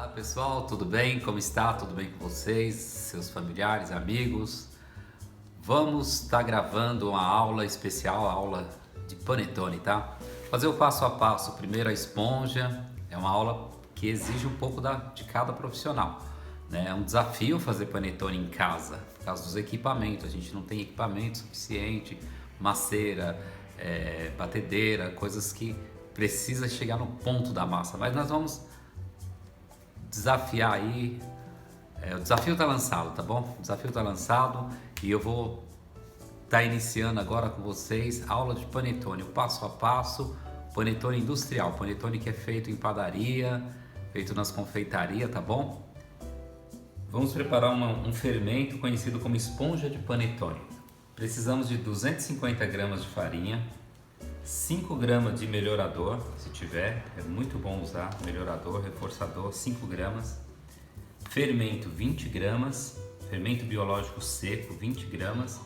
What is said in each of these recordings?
Olá pessoal, tudo bem? Como está? Tudo bem com vocês, seus familiares, amigos? Vamos estar gravando uma aula especial, aula de panetone, tá? Fazer o passo a passo. Primeiro a esponja, é uma aula que exige um pouco de cada profissional, né? É um desafio fazer panetone em casa, por causa dos equipamentos. A gente não tem equipamento suficiente, maceira, batedeira, coisas que precisa chegar no ponto da massa, mas nós vamos desafiar aí. O desafio está lançado, tá bom? O desafio está lançado e eu vou estar iniciando agora com vocês a aula de panetone, o passo a passo, panetone industrial, panetone que é feito em padaria, feito nas confeitarias, tá bom? Vamos preparar um fermento conhecido como esponja de panetone. Precisamos de 250 gramas de farinha, 5 gramas de melhorador, se tiver, é muito bom usar melhorador, reforçador, 5 gramas, fermento 20 gramas, fermento biológico seco 20 gramas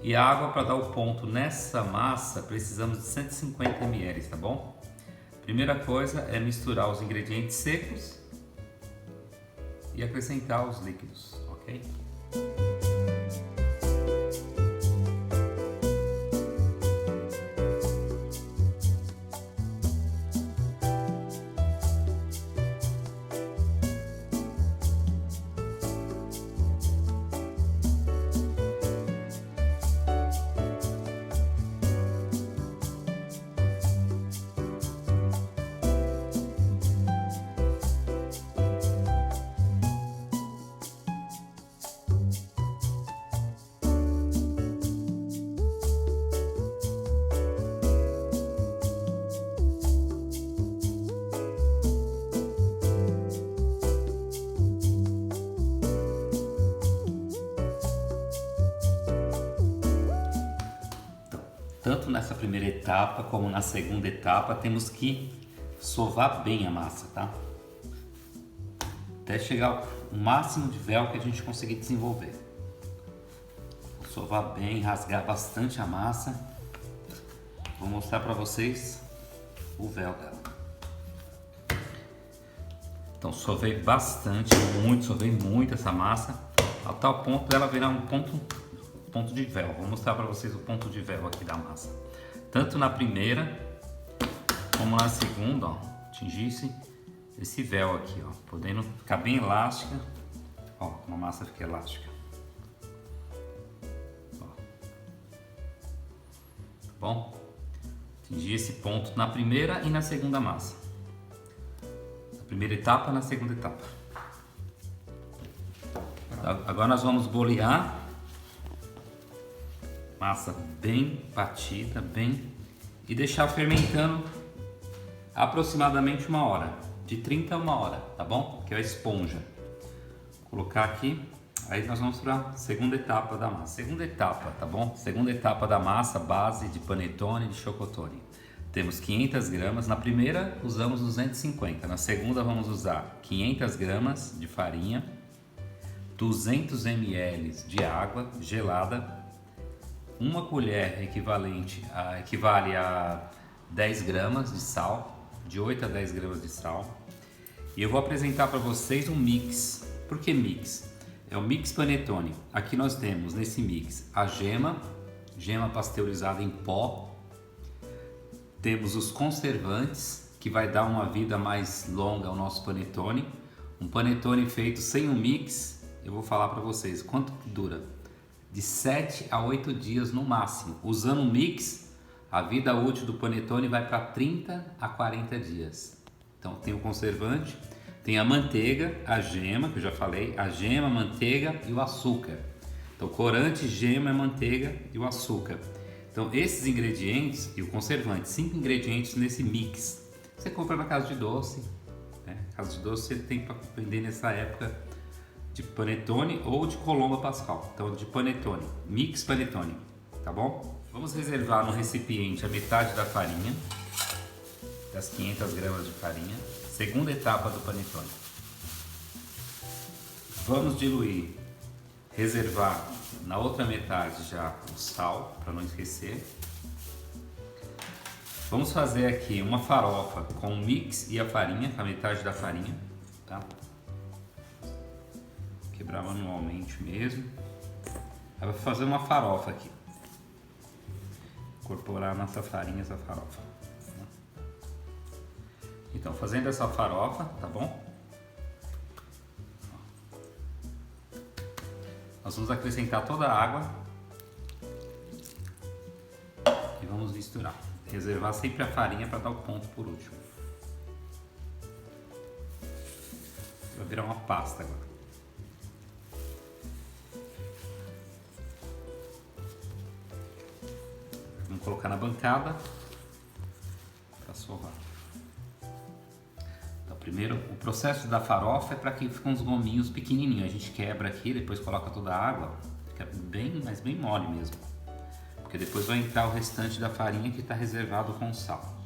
e água para dar o ponto nessa massa. Precisamos de 150 ml, tá bom? Primeira coisa é misturar os ingredientes secos e acrescentar os líquidos, ok? Tanto nessa primeira etapa como na segunda etapa temos que sovar bem a massa, tá? Até chegar o máximo de véu que a gente conseguir desenvolver. Vou sovar bem, rasgar bastante a massa. Vou mostrar para vocês o véu dela. Então sovei bastante, sovei muito essa massa, a tal ponto dela virar um ponto de véu. Vou mostrar para vocês o ponto de véu aqui da massa. Tanto na primeira como na segunda, ó, atingisse esse véu aqui, ó, podendo ficar bem elástica. Ó, uma massa fica elástica. Ó. Tá bom? Atingir esse ponto na primeira e na segunda massa. Na primeira etapa e na segunda etapa. Agora nós vamos bolear. Massa bem batida, e deixar fermentando aproximadamente 1 hora, de 30 a 1 hora, tá bom? Que é a esponja. Vou colocar aqui, aí nós vamos para a segunda etapa da massa. Segunda etapa, tá bom? Segunda etapa da massa, base de panetone, de chocotone. Temos 500 gramas, na primeira usamos 250, na segunda vamos usar 500 gramas de farinha, 200 ml de água gelada, 1 colher equivale a 10 gramas de sal, de 8 a 10 gramas de sal. E eu vou apresentar para vocês um mix. Por que mix? É o mix panetone. Aqui nós temos nesse mix a gema pasteurizada em pó. Temos os conservantes, que vai dar uma vida mais longa ao nosso panetone. Um panetone feito sem o mix, eu vou falar para vocês quanto que dura. De 7 a 8 dias no máximo. Usando o mix, a vida útil do panetone vai para 30 a 40 dias. Então tem o conservante, tem a manteiga, a gema, que eu já falei, a gema, a manteiga e o açúcar. Então corante, gema, manteiga e o açúcar. Então esses ingredientes e o conservante, 5 ingredientes nesse mix. Você compra na casa de doce, né? Casa de doce você tem para vender nessa época de panetone ou de Colomba Pascal. Então de panetone, mix panetone, tá bom? Vamos reservar no recipiente a metade da farinha, das 500 gramas de farinha, segunda etapa do panetone. Vamos diluir, reservar na outra metade já o sal, para não esquecer. Vamos fazer aqui uma farofa com o mix e a farinha, com a metade da farinha, tá? Quebrar manualmente mesmo. Aí vou fazer uma farofa aqui. Incorporar nessa farinha essa farofa. Então, fazendo essa farofa, tá bom? Nós vamos acrescentar toda a água e vamos misturar. Reservar sempre a farinha para dar o ponto por último. Vai virar uma pasta agora. Vamos colocar na bancada para sovar. Então, primeiro, o processo da farofa é para que fiquem uns gominhos pequenininhos. A gente quebra aqui, depois coloca toda a água, fica bem, mas bem mole mesmo. Porque depois vai entrar o restante da farinha que está reservado com sal.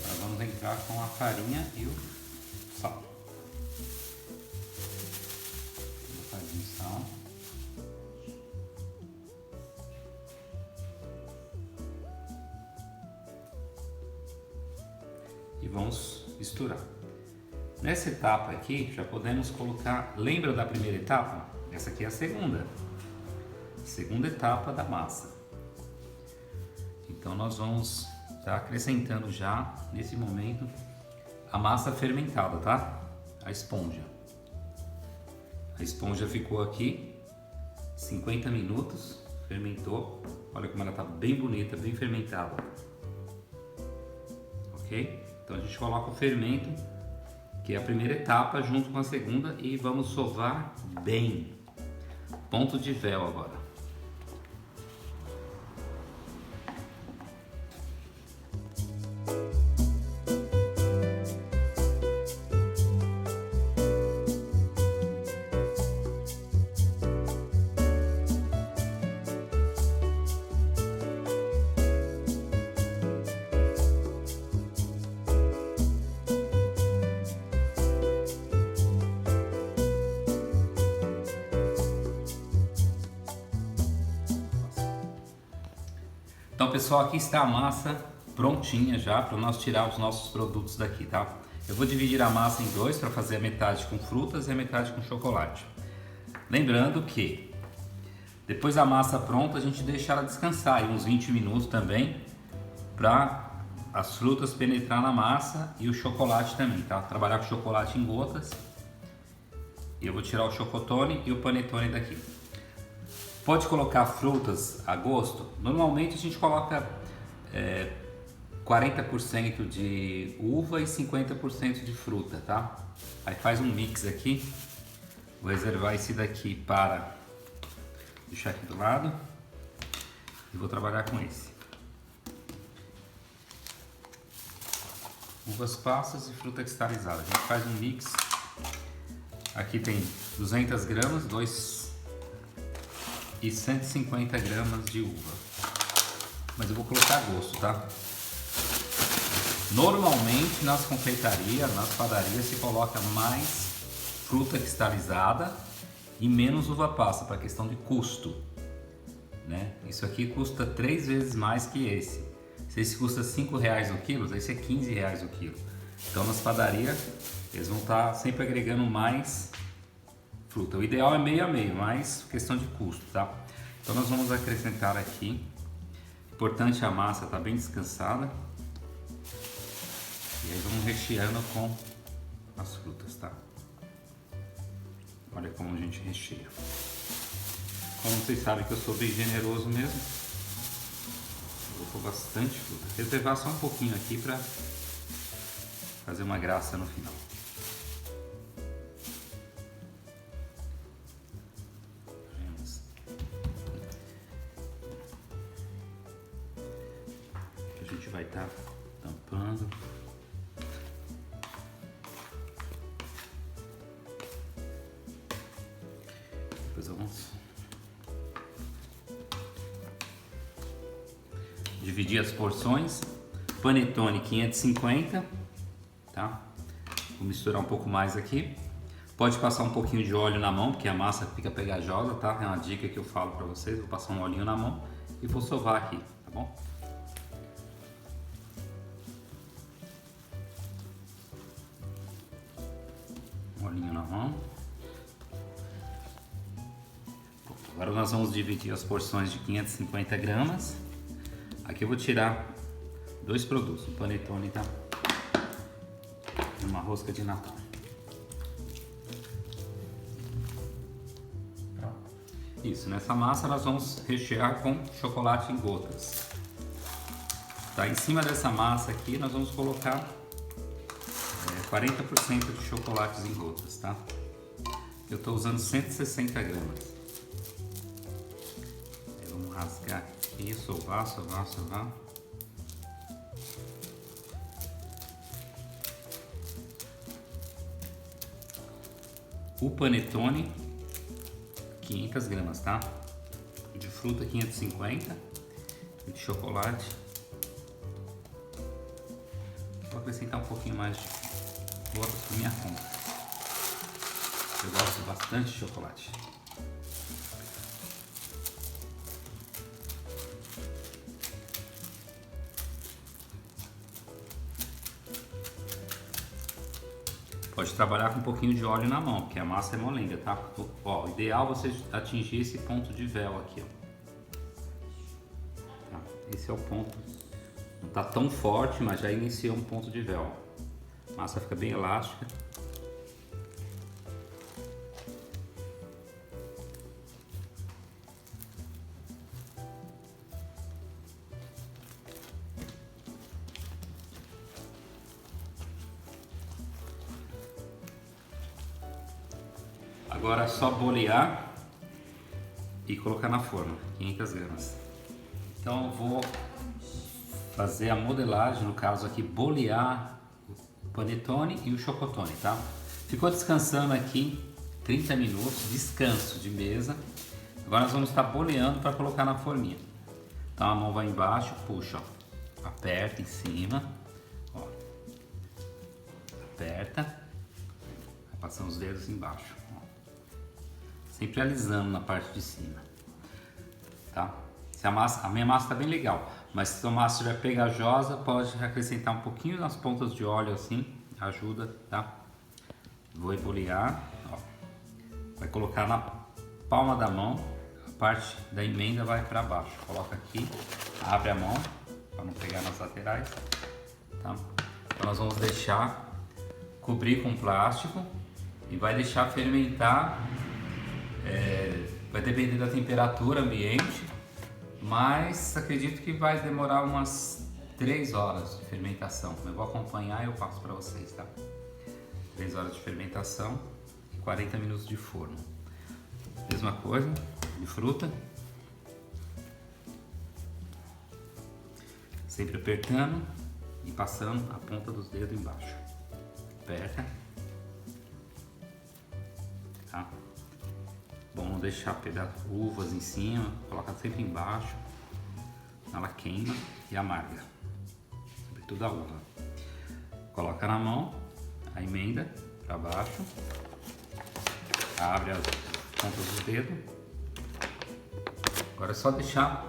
Agora vamos entrar com a farinha e o sal. Farinha e sal. E vamos misturar. Nessa etapa aqui já podemos colocar, lembra da primeira etapa? Essa aqui é a segunda etapa da massa. Então nós vamos estar acrescentando já nesse momento a massa fermentada, tá? A esponja. A esponja ficou aqui 50 minutos, fermentou. Olha como ela tá bem bonita, bem fermentada. Ok? Então a gente coloca o fermento, que é a primeira etapa, junto com a segunda, e vamos sovar bem. Ponto de véu agora. Então, pessoal, aqui está a massa prontinha já para nós tirar os nossos produtos daqui, tá? Eu vou dividir a massa em dois para fazer a metade com frutas e a metade com chocolate. Lembrando que depois da massa pronta, a gente deixa ela descansar aí uns 20 minutos também, para as frutas penetrar na massa e o chocolate também, tá? Trabalhar com chocolate em gotas. E eu vou tirar o chocotone e o panetone daqui. Pode colocar frutas a gosto. Normalmente a gente coloca 40% de uva e 50% de fruta, tá? Aí faz um mix aqui. Vou reservar esse daqui para deixar aqui do lado. E vou trabalhar com esse. Uvas passas e fruta cristalizada. A gente faz um mix. Aqui tem 200 gramas, 2 e 150 gramas de uva, mas eu vou colocar a gosto, tá? Normalmente nas confeitarias, nas padarias se coloca mais fruta cristalizada e menos uva passa, para questão de custo, né? Isso aqui custa 3 vezes mais que esse. Se esse custa R$5 o quilo, esse é R$15 o quilo. Então nas padarias eles vão estar sempre agregando mais fruta. O ideal é meio a meio, mas questão de custo, tá? Então nós vamos acrescentar aqui. Importante, a massa tá bem descansada. E aí vamos recheando com as frutas, tá? Olha como a gente recheia. Como vocês sabem que eu sou bem generoso mesmo, eu vou pôr bastante fruta. Reservar só um pouquinho aqui para fazer uma graça no final. A gente vai estar tampando. Depois vamos dividir as porções. Panetone 550, tá? Vou misturar um pouco mais aqui. Pode passar um pouquinho de óleo na mão, porque a massa fica pegajosa, tá? É uma dica que eu falo pra vocês. Vou passar um olhinho na mão e vou sovar aqui, tá bom? Um olhinho na mão. Agora nós vamos dividir as porções de 550 gramas. Aqui eu vou tirar 2 produtos, um panetone, tá? E uma rosca de Natal. Isso, nessa massa nós vamos rechear com chocolate em gotas. Tá, em cima dessa massa aqui nós vamos colocar 40% de chocolates em gotas, tá? Eu estou usando 160 gramas. Vamos rasgar aqui, sovar. O panetone, 500 gramas, tá? De fruta, 550. E de chocolate. Vou acrescentar um pouquinho mais de gotas por minha conta. Eu gosto bastante de chocolate. Pode trabalhar com um pouquinho de óleo na mão, porque a massa é molenga, tá? Ó, o ideal é você atingir esse ponto de véu aqui, ó. Tá? Esse é o ponto. Não tá tão forte, mas já iniciou um ponto de véu. A massa fica bem elástica. Agora é só bolear e colocar na forma, 500 gramas. Então eu vou fazer a modelagem, no caso aqui, bolear o panetone e o chocotone, tá? Ficou descansando aqui 30 minutos, descanso de mesa. Agora nós vamos estar boleando para colocar na forminha. Então a mão vai embaixo, puxa, ó, aperta em cima, ó, aperta, vai passando os dedos embaixo. Sempre alisando na parte de cima, tá? Se a minha massa tá bem legal, mas se a massa estiver pegajosa, pode acrescentar um pouquinho nas pontas de óleo assim, ajuda, tá? Vou bolear, ó. Vai colocar na palma da mão, a parte da emenda vai para baixo. Coloca aqui, abre a mão para não pegar nas laterais, tá? Então nós vamos deixar cobrir com plástico e vai deixar fermentar. Vai depender da temperatura ambiente, mas acredito que vai demorar umas 3 horas de fermentação. Eu vou acompanhar e eu passo para vocês, tá? 3 horas de fermentação e 40 minutos de forno. Mesma coisa de fruta. Sempre apertando e passando a ponta dos dedos embaixo. Aperta. Tá? Bom não deixar pegar uvas em cima, coloca sempre embaixo, ela queima e amarga, sobretudo a uva. Coloca na mão, a emenda para baixo, abre as pontas dos dedos. Agora é só deixar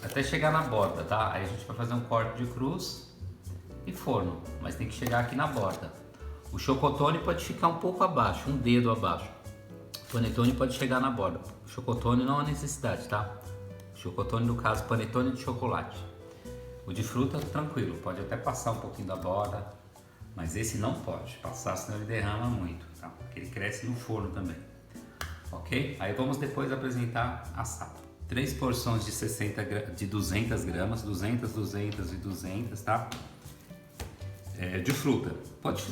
até chegar na borda, tá? Aí a gente vai fazer um corte de cruz e forno, mas tem que chegar aqui na borda. O chocotone pode ficar um pouco abaixo, um dedo abaixo. O panetone pode chegar na borda. O chocotone não há necessidade, tá? O chocotone, no caso, panetone de chocolate. O de fruta, tranquilo, pode até passar um pouquinho da borda, mas esse não pode passar, senão ele derrama muito, tá? Porque ele cresce no forno também. Ok? Aí vamos depois apresentar assado. 3 porções de 200 gramas, 200, 200 e 200, tá? De fruta. Pode...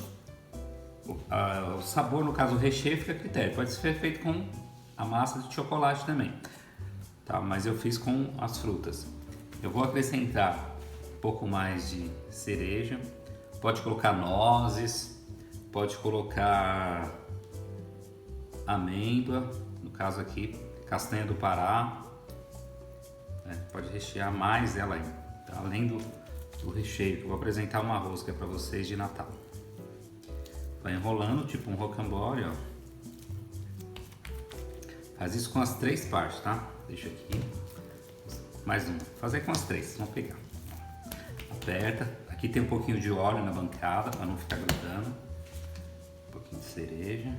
O sabor, no caso o recheio, fica a critério. Pode ser feito com a massa de chocolate também, tá? Mas eu fiz com as frutas. Eu vou acrescentar um pouco mais de cereja. Pode colocar nozes, pode colocar amêndoa, no caso aqui castanha do Pará. Pode rechear mais ela aí, tá? Além do recheio. Eu vou apresentar uma rosca para vocês de Natal. Vai enrolando, tipo um rocambole, ó. Faz isso com as 3 partes, tá? Deixa aqui. Mais um. Fazer com as 3, vamos pegar. Aperta. Aqui tem um pouquinho de óleo na bancada, para não ficar grudando. Um pouquinho de cereja.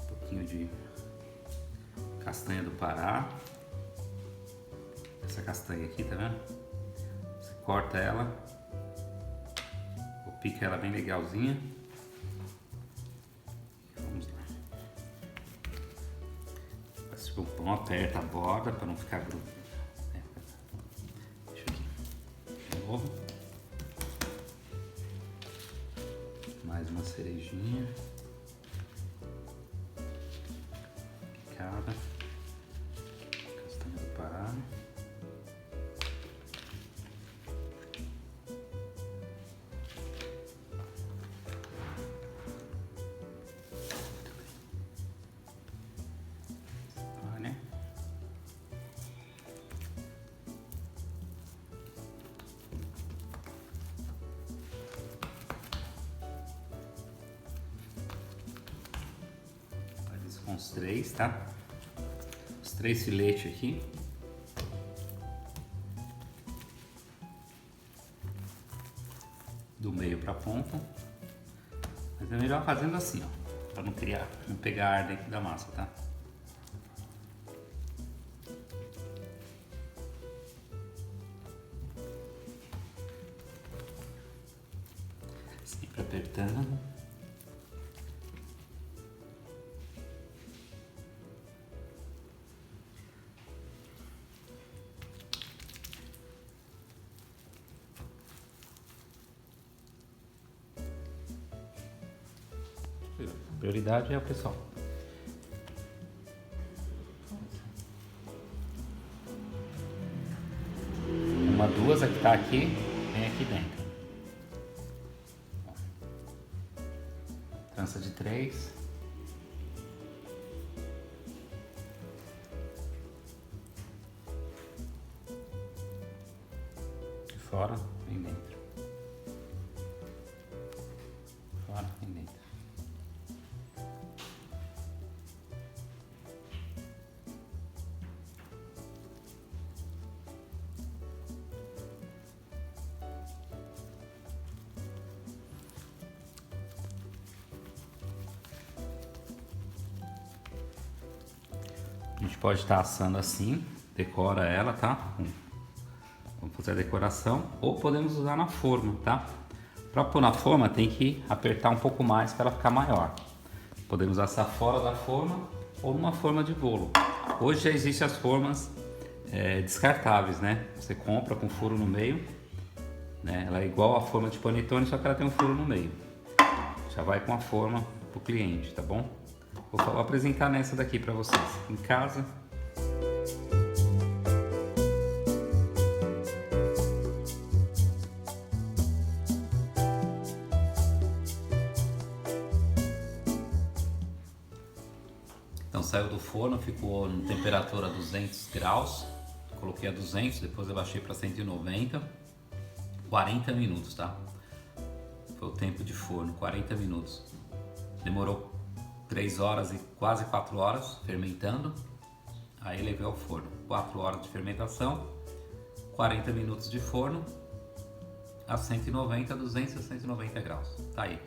Um pouquinho de castanha do Pará. Essa castanha aqui, tá vendo? Você corta ela. Ou pica ela bem legalzinha. O pão aperta a borda para não ficar grudado. Deixa aqui. De novo. Mais uma cerejinha. Picada. Castanha do Pará. Com os 3, tá? Os 3 filetes aqui. Do meio pra ponta. Mas é melhor fazendo assim, ó. Pra não pegar ar dentro da massa, tá? Sempre apertando. A prioridade é o pessoal. Uma, duas, a que tá aqui, vem aqui dentro. Trança de 3. De fora, vem dentro. Fora, vem dentro. A gente pode estar assando assim, decora ela, tá? Vamos fazer a decoração, ou podemos usar na forma, tá? Para pôr na forma tem que apertar um pouco mais para ela ficar maior. Podemos assar fora da forma ou numa forma de bolo. Hoje já existem as formas descartáveis, né? Você compra com furo no meio, né? Ela é igual a forma de panetone, só que ela tem um furo no meio. Já vai com a forma pro cliente, tá bom? Vou apresentar nessa daqui para vocês, em casa. Então saiu do forno, ficou em temperatura 200 graus. Coloquei a 200, depois eu baixei para 190. 40 minutos, tá? Foi o tempo de forno, 40 minutos. Demorou 3 horas e quase 4 horas fermentando. Aí levei ao forno. 4 horas de fermentação, 40 minutos de forno a 190, 200 a 190 graus. Tá aí.